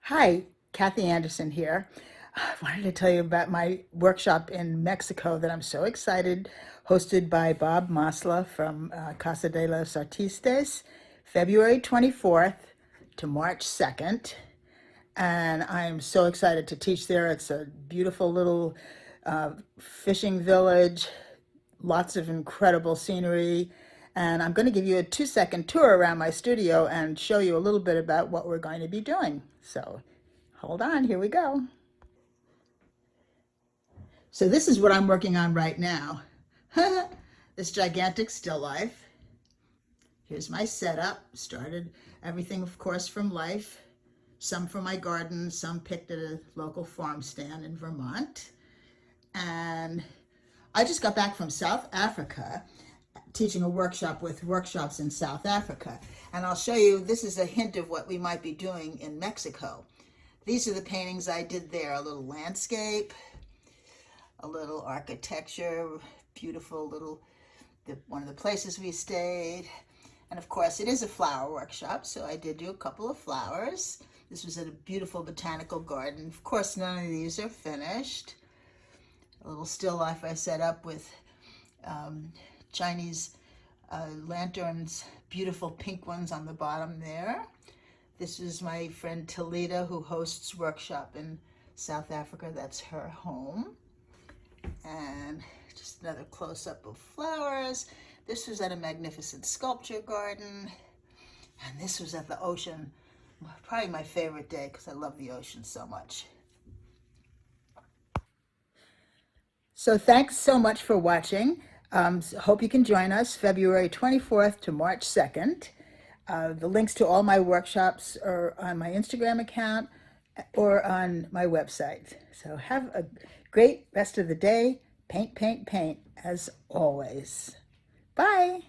Hi, Kathy Anderson here. I wanted to tell you about my workshop in Mexico that I'm so excited, hosted by Bob Masla from Casa de los Artistas, February 24th to March 2nd. And I'm so excited to teach there. It's a beautiful little fishing village, lots of incredible scenery. And I'm going to give you a 2-second tour around my studio and show you a little bit about what we're going to be doing. So hold on, here we go. So this is what I'm working on right now. This gigantic still life. Here's my setup. Started everything, of course, from life. Some from my garden, some picked at a local farm stand in Vermont. And I just got back from South Africa teaching a workshop with workshops in South Africa. And I'll show you, this is a hint of what we might be doing in Mexico. These are the paintings I did there, a little landscape, a little architecture, beautiful little, one of the places we stayed. And of course, it is a flower workshop, so I did do a couple of flowers. This was at a beautiful botanical garden. Of course, none of these are finished. A little still life I set up with Chinese lanterns, beautiful pink ones on the bottom there. This is my friend Talita, who hosts workshop in South Africa. That's her home. And just another close-up of flowers. This was at a magnificent sculpture garden. And this was at the ocean. Probably my favorite day because I love the ocean so much. So thanks so much for watching. Hope you can join us February 24th to March 2nd. The links to all my workshops are on my Instagram account or on my website. So have a great rest of the day. Paint, paint, paint, as always. Bye.